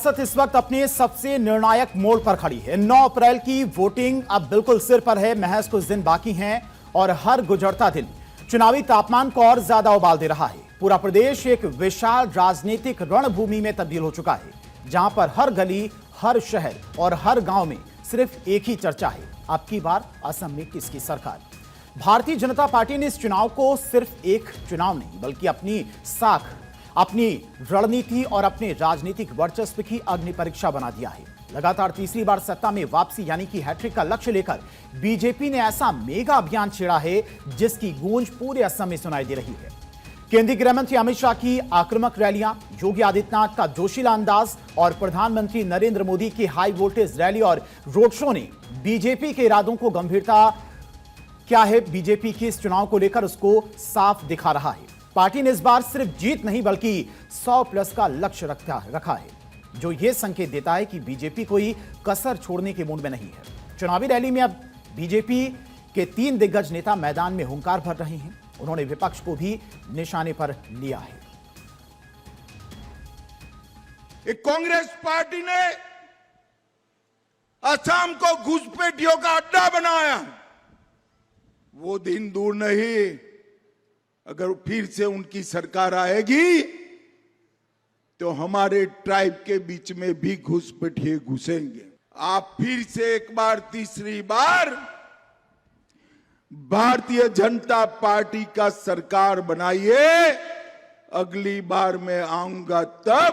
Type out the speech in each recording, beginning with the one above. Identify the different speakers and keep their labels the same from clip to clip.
Speaker 1: सियासत इस वक्त अपने सबसे निर्णायक मोड़ पर खड़ी है। 9 अप्रैल की वोटिंग अब बिल्कुल सिर पर है। महज कुछ दिन बाकी हैं और हर गुजरता दिन चुनावी तापमान को और ज्यादा उबाल दे रहा है। पूरा प्रदेश एक विशाल राजनीतिक रणभूमि में तब्दील हो चुका है, जहां पर हर गली, हर शहर और हर गांव में सिर्फ एक ही चर्चा है, अब की बार असम में किसकी सरकार। भारतीय जनता पार्टी ने इस चुनाव को सिर्फ एक चुनाव नहीं बल्कि अपनी साख, अपनी रणनीति और अपने राजनीतिक वर्चस्व की अग्नि परीक्षा बना दिया है। लगातार तीसरी बार सत्ता में वापसी यानी कि हैट्रिक का लक्ष्य लेकर बीजेपी ने ऐसा मेगा अभियान छेड़ा है जिसकी गूंज पूरे असम में सुनाई दे रही है। केंद्रीय गृह मंत्री अमित शाह की आक्रामक रैलियां, योगी आदित्यनाथ का जोशीला अंदाज और प्रधानमंत्री नरेंद्र मोदी की हाई वोल्टेज रैली और रोड शो ने बीजेपी के इरादों को गंभीरता क्या है बीजेपी के इस चुनाव को लेकर उसको साफ दिखा रहा है। पार्टी ने इस बार सिर्फ जीत नहीं बल्कि 100+ का लक्ष्य रखा है, जो यह संकेत देता है कि बीजेपी कोई कसर छोड़ने के मूड में नहीं है। चुनावी रैली में अब बीजेपी के 3 दिग्गज नेता मैदान में हुंकार भर रहे हैं। उन्होंने विपक्ष को भी निशाने पर लिया है।
Speaker 2: कांग्रेस पार्टी ने असम को घुसपैठियों का अड्डा बनाया। वो दिन दूर नहीं, अगर फिर से उनकी सरकार आएगी तो हमारे ट्राइब के बीच में भी घुसपैठिए घुसेंगे। आप फिर से एक बार, तीसरी बार भारतीय जनता पार्टी का सरकार बनाइए। अगली बार मैं आऊंगा तब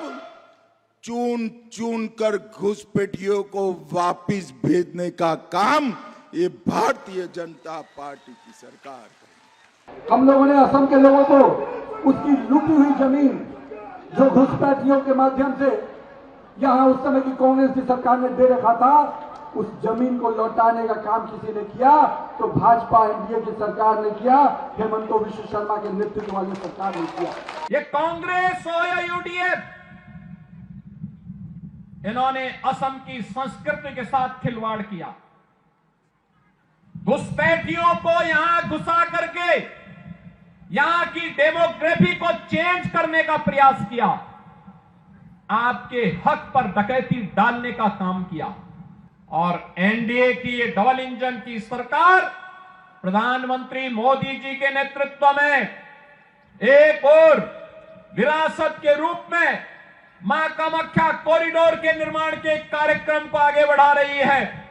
Speaker 2: चुन चुन कर घुसपैठियों को वापिस भेजने का काम ये भारतीय जनता पार्टी की सरकार है।
Speaker 3: हम लोगों ने असम के लोगों को उसकी लूटी हुई जमीन जो घुसपैठियों के माध्यम से यहां उस समय की कांग्रेस की सरकार ने दे रखा था, उस जमीन को लौटाने का काम किसी ने किया तो भाजपा एनडीए की सरकार ने किया, हेमंत विश्व शर्मा के नेतृत्व वाली सरकार ने किया।
Speaker 4: ये कांग्रेस हो या यूडीएफ, इन्होंने असम की संस्कृति के साथ खिलवाड़ किया। घुसपैठियों को यहां घुसा करके यहां की डेमोग्राफी को चेंज करने का प्रयास किया, आपके हक पर डकैती डालने का काम किया। और एनडीए की ये डबल इंजन की सरकार प्रधानमंत्री मोदी जी के नेतृत्व में एक और विरासत के रूप में मां कामाख्या कॉरिडोर के निर्माण के कार्यक्रम को आगे बढ़ा रही है।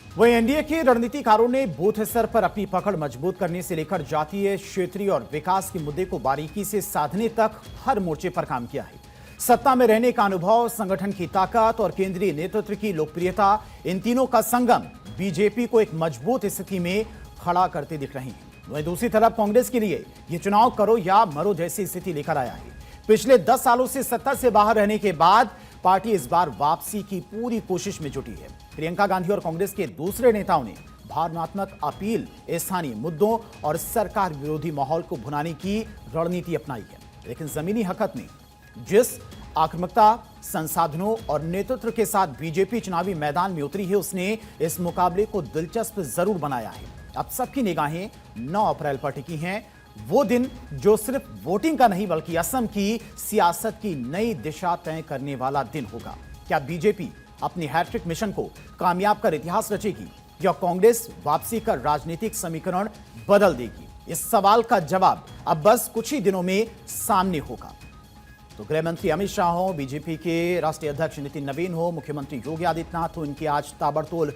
Speaker 1: वहीं एनडीए के रणनीतिकारों ने बूथ स्तर पर अपनी पकड़ मजबूत करने से लेकर जातीय, क्षेत्रीय और विकास के मुद्दे को बारीकी से साधने तक हर मोर्चे पर काम किया है। सत्ता में रहने का अनुभव, संगठन की ताकत और केंद्रीय नेतृत्व की लोकप्रियता, इन तीनों का संगम बीजेपी को एक मजबूत स्थिति में खड़ा करते दिख रहे हैं। वहीं दूसरी तरफ कांग्रेस के लिए यह चुनाव करो या मरो जैसी स्थिति लेकर आया है। पिछले 10 सालों से सत्ता से बाहर रहने के बाद पार्टी इस बार वापसी की पूरी कोशिश में जुटी है। प्रियंका गांधी और कांग्रेस के दूसरे नेताओं ने भावनात्मक अपील, स्थानीय मुद्दों और सरकार विरोधी माहौल को भुनाने की रणनीति अपनाई है। लेकिन जमीनी हकीकत में जिस आक्रामकता, संसाधनों और नेतृत्व के साथ बीजेपी चुनावी मैदान में उतरी है, उसने इस मुकाबले को दिलचस्प जरूर बनाया है। अब सबकी निगाहें 9 अप्रैल पर टिकी हैं, वो दिन जो सिर्फ वोटिंग का नहीं बल्कि असम की सियासत की नई दिशा तय करने वाला दिन होगा। क्या बीजेपी अपनी हैट्रिक मिशन को कामयाब कर इतिहास रचेगी या कांग्रेस वापसी कर राजनीतिक समीकरण बदल देगी? इस सवाल का जवाब अब बस कुछ ही दिनों में सामने होगा। तो गृह मंत्री अमित शाह हो, बीजेपी के राष्ट्रीय अध्यक्ष नितिन नवीन हो, मुख्यमंत्री योगी आदित्यनाथ हो, इनकी आज ताबड़तोड़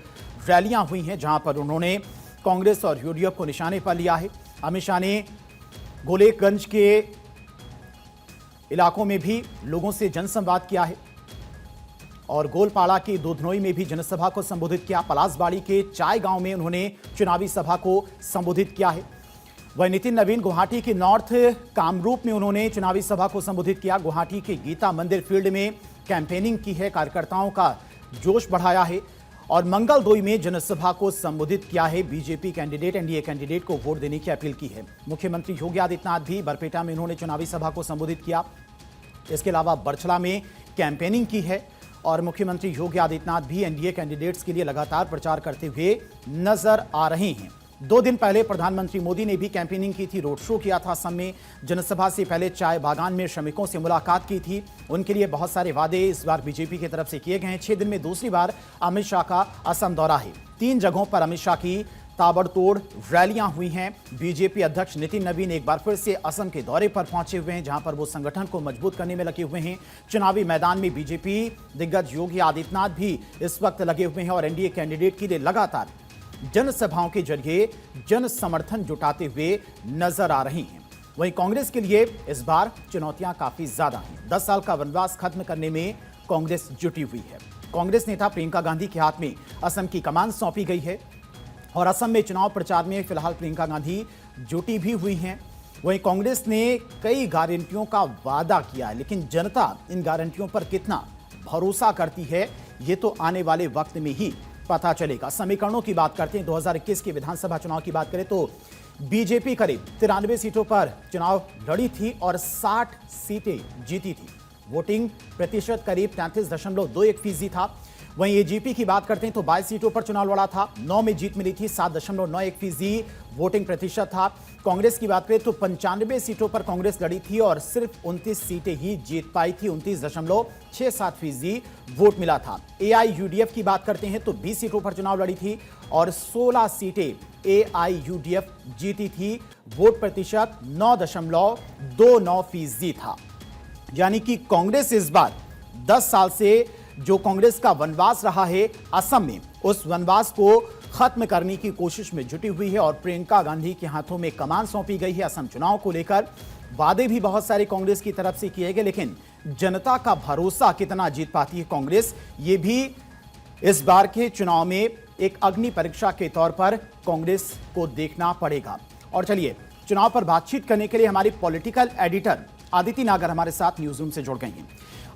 Speaker 1: रैलियां हुई हैं जहां पर उन्होंने कांग्रेस और यूडीएफ को निशाने पर लिया है। अमित शाह ने गोलेकगंज के इलाकों में भी लोगों से जनसंवाद किया है और गोलपाड़ा के दुधनोई में भी जनसभा को संबोधित किया। पलासबाड़ी के चाय गांव में उन्होंने चुनावी सभा को संबोधित किया है। वह नितिन नवीन गुवाहाटी के नॉर्थ कामरूप में उन्होंने चुनावी सभा को संबोधित किया। गुवाहाटी के गीता मंदिर फील्ड में कैंपेनिंग की है, कार्यकर्ताओं का जोश बढ़ाया है और मंगलदोई में जनसभा को संबोधित किया है। बीजेपी कैंडिडेट, एनडीए कैंडिडेट को वोट देने की अपील की है। मुख्यमंत्री योगी आदित्यनाथ भी बरपेटा में उन्होंने चुनावी सभा को संबोधित किया। इसके अलावा बरछला में कैंपेनिंग की है और मुख्यमंत्री योगी आदित्यनाथ भी एनडीए कैंडिडेट्स के लिए लगातार प्रचार करते हुए नजर आ रहे हैं। 2 दिन पहले प्रधानमंत्री मोदी ने भी कैंपेनिंग की थी, रोड शो किया था असम में। जनसभा से पहले चाय बागान में श्रमिकों से मुलाकात की थी। उनके लिए बहुत सारे वादे इस बार बीजेपी की तरफ से किए गए हैं। 6 दिन में दूसरी बार अमित शाह का असम दौरा है। 3 जगहों पर अमित शाह की ताबड़तोड़ रैलियां हुई हैं। बीजेपी अध्यक्ष नितिन नवीन एक बार फिर से असम के दौरे पर पहुंचे हुए हैं, जहां पर वो संगठन को मजबूत करने में लगे हुए हैं। चुनावी मैदान में बीजेपी दिग्गज योगी आदित्यनाथ भी इस वक्त लगे हुए हैं और एनडीए कैंडिडेट के लिए लगातार जनसभाओं के जरिए जन समर्थन जुटाते हुए नजर आ रहे हैं। वहीं कांग्रेस के लिए इस बार चुनौतियां काफी ज्यादा हैं। 10 साल का वनवास खत्म करने में कांग्रेस जुटी हुई है। कांग्रेस नेता प्रियंका गांधी के हाथ में असम की कमान सौंपी गई है और असम में चुनाव प्रचार में फिलहाल प्रियंका गांधी जुटी भी हुई हैं। वहीं कांग्रेस ने कई गारंटियों का वादा किया है, लेकिन जनता इन गारंटियों पर कितना भरोसा करती है, ये तो आने वाले वक्त में ही पता चलेगा। समीकरणों की बात करते हैं, 2021 के विधानसभा चुनाव की बात करें तो बीजेपी करीब 93 सीटों पर चुनाव लड़ी थी और 60 सीटें जीती थी। वोटिंग प्रतिशत करीब 33.21% था। वहीं एजीपी की बात करते हैं तो 22 सीटों पर चुनाव लड़ा था, 9 में जीत मिली थी, 7.91% वोटिंग प्रतिशत था। कांग्रेस की बात करें तो 95 सीटों पर कांग्रेस लड़ी थी और सिर्फ 29 सीटें ही जीत पाई थी, 29.67% वोट मिला था। एआईयूडीएफ की बात करते हैं तो 20 सीटों पर चुनाव लड़ी थी और 16 सीटें एआईयूडीएफ जीती थी, वोट प्रतिशत 9.29% था। यानी कि कांग्रेस इस बार 10 साल से जो कांग्रेस का वनवास रहा है असम में, उस वनवास को खत्म करने की कोशिश में जुटी हुई है और प्रियंका गांधी के हाथों में कमान सौंपी गई है। असम चुनाव को लेकर वादे भी बहुत सारे कांग्रेस की तरफ से किए गए, लेकिन जनता का भरोसा कितना जीत पाती है कांग्रेस, ये भी इस बार के चुनाव में एक अग्नि परीक्षा के तौर पर कांग्रेस को देखना पड़ेगा। और चलिए, चुनाव पर बातचीत करने के लिए हमारी पॉलिटिकल एडिटर आदिति नागर हमारे साथ न्यूज रूम से जुड़ गई हैं।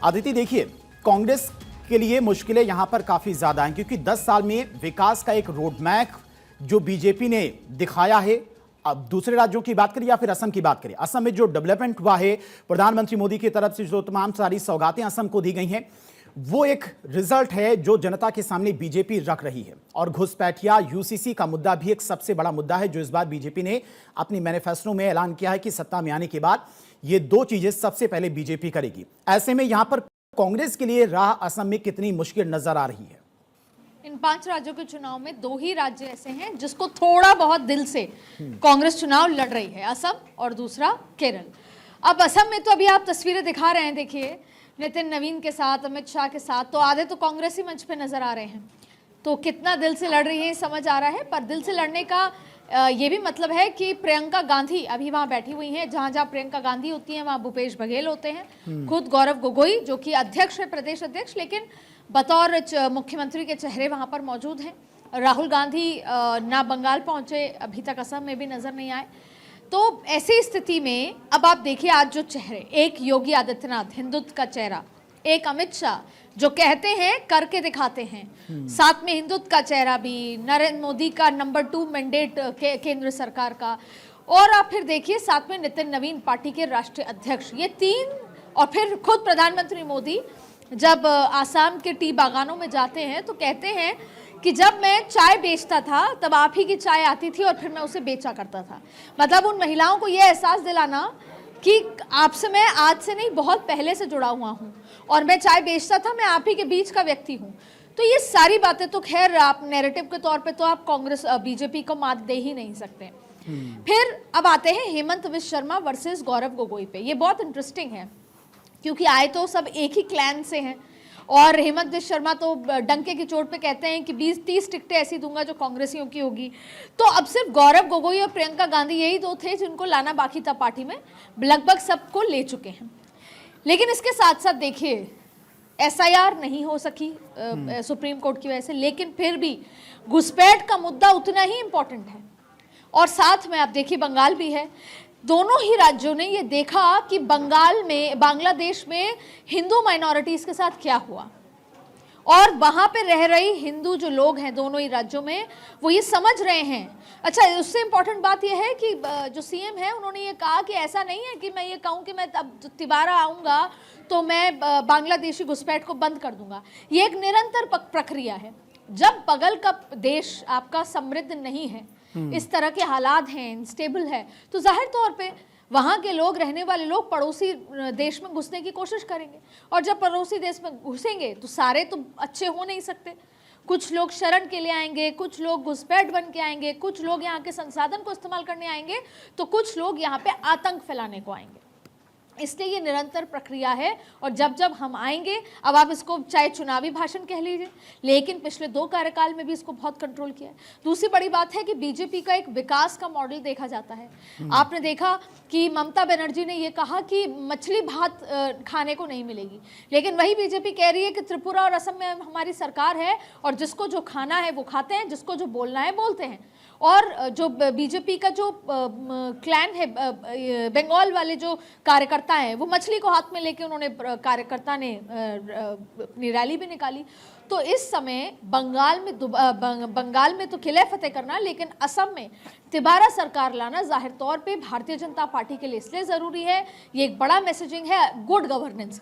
Speaker 1: आदिति, देखिए, कांग्रेस के लिए मुश्किलें यहां पर काफी ज्यादा हैं, क्योंकि 10 साल में विकास का एक रोड मैप जो बीजेपी ने दिखाया है। अब दूसरे राज्यों की बात करें या फिर असम की बात करें, असम में जो डेवलपमेंट हुआ है, प्रधानमंत्री मोदी की तरफ से जो तमाम सारी सौगातें असम को दी गई हैं, वो एक रिजल्ट है जो जनता के सामने बीजेपी रख रही है। और घुसपैठिया यूसीसी का मुद्दा भी एक सबसे बड़ा मुद्दा है, जो इस बार बीजेपी ने अपनी मैनिफेस्टो में ऐलान किया है कि सत्ता में आने के बाद ये 2 चीजें सबसे पहले बीजेपी करेगी। ऐसे में यहां पर कांग्रेस के लिए राह असम में कितनी मुश्किल नजर आ रही है?
Speaker 5: इन 5 राज्यों के चुनाव में 2 ही राज्य ऐसे हैं जिसको थोड़ा बहुत दिल से कांग्रेस चुनाव लड़ रही है, असम और दूसरा केरल। अब असम में तो अभी आप तस्वीरें दिखा रहे हैं, देखिए नितिन नवीन के साथ, अमित शाह के साथ, तो आधे तो कांग्रेसी मंच पे नजर आ रहे हैं। तो कितना दिल से लड़ रही है समझ आ रहा है, पर दिल से लड़ने का ये भी मतलब है कि प्रियंका गांधी अभी वहां बैठी हुई हैं। जहां जहां प्रियंका गांधी होती हैं वहां भूपेश बघेल होते हैं, खुद गौरव गोगोई जो कि अध्यक्ष है, प्रदेश अध्यक्ष, लेकिन बतौर मुख्यमंत्री के चेहरे वहां पर मौजूद हैं। राहुल गांधी ना बंगाल पहुंचे, अभी तक असम में भी नजर नहीं आए। तो ऐसी स्थिति में अब आप देखिए, आज जो चेहरे, एक योगी आदित्यनाथ हिंदुत्व का चेहरा, एक अमित शाह जो कहते हैं करके दिखाते हैं, साथ में हिंदुत्व का चेहरा भी, नरेंद्र मोदी का नंबर 2 मैंडेट केंद्र सरकार का, और आप फिर देखिए साथ में नितिन नवीन पार्टी के राष्ट्रीय अध्यक्ष, ये 3, और फिर खुद प्रधानमंत्री मोदी जब आसाम के टी बागानों में जाते हैं तो कहते हैं कि जब मैं चाय बेचता था तब आप ही की चाय आती थी और फिर मैं उसे बेचा करता था। मतलब उन महिलाओं को यह एहसास दिलाना कि आपसे मैं आज से नहीं, बहुत पहले से जुड़ा हुआ हूँ और मैं चाय बेचता था, मैं आप ही के बीच का व्यक्ति हूँ। तो ये सारी बातें तो खैर आप नैरेटिव के तौर पे तो आप कांग्रेस बीजेपी को मात दे ही नहीं सकते। फिर अब आते हैं हेमंत बिश्व शर्मा वर्सेस गौरव गोगोई पे। ये बहुत इंटरेस्टिंग है क्योंकि आए तो सब एक ही क्लैन से हैं और हेमंत बिश्व शर्मा तो डंके की चोट पे कहते हैं कि 20-30 टिकटें ऐसी दूंगा जो कांग्रेसियों की होगी। तो अब सिर्फ गौरव गोगोई और प्रियंका गांधी यही 2 थे जिनको लाना बाकी था पार्टी में, लगभग सबको ले चुके हैं। लेकिन इसके साथ साथ देखिए एसआईआर नहीं हो सकी सुप्रीम कोर्ट की वजह से, लेकिन फिर भी घुसपैठ का मुद्दा उतना ही इंपॉर्टेंट है। और साथ में आप देखिए बंगाल भी है। दोनों ही राज्यों ने ये देखा कि बंगाल में, बांग्लादेश में हिंदू माइनॉरिटीज के साथ क्या हुआ और वहां पे रह रही हिंदू जो लोग हैं दोनों ही राज्यों में, वो ये समझ रहे हैं। अच्छा, उससे इम्पोर्टेंट बात यह है कि जो सीएम है उन्होंने ये कहा कि ऐसा नहीं है कि मैं ये कहूँ कि मैं अब तिबारा आऊँगा तो मैं बांग्लादेशी घुसपैठ को बंद कर दूंगा। ये एक निरंतर प्रक्रिया है। जब बगल का देश आपका समृद्ध नहीं है, इस तरह के हालात हैं, अनस्टेबल है, तो जाहिर तौर पे वहाँ के लोग, रहने वाले लोग पड़ोसी देश में घुसने की कोशिश करेंगे। और जब पड़ोसी देश में घुसेंगे तो सारे तो अच्छे हो नहीं सकते। कुछ लोग शरण के लिए आएंगे, कुछ लोग घुसपैठ बन के आएंगे, कुछ लोग यहाँ के संसाधन को इस्तेमाल करने आएंगे, तो कुछ लोग यहाँ पे आतंक फैलाने को आएंगे। इसलिए ये निरंतर प्रक्रिया है। और जब जब हम आएंगे, अब आप इसको चाहे चुनावी भाषण कह लीजिए, लेकिन पिछले 2 कार्यकाल में भी इसको बहुत कंट्रोल किया है। दूसरी बड़ी बात है कि बीजेपी का एक विकास का मॉडल देखा जाता है। आपने देखा कि ममता बनर्जी ने ये कहा कि मछली भात खाने को नहीं मिलेगी, लेकिन वही बीजेपी कह रही है कि त्रिपुरा और असम में हमारी सरकार है और जिसको जो खाना है वो खाते हैं, जिसको जो बोलना है बोलते हैं। और जो बीजेपी का जो क्लैन है, बंगाल वाले जो कार्यकर्ता हैं, वो मछली को हाथ में लेके उन्होंने, कार्यकर्ता ने अपनी रैली भी निकाली। तो इस समय बंगाल में तो किले फतेह करना, लेकिन असम में तिबारा सरकार लाना जाहिर तौर पे भारतीय जनता पार्टी के लिए इसलिए ज़रूरी है, ये एक बड़ा मैसेजिंग है गुड गवर्नेंस का।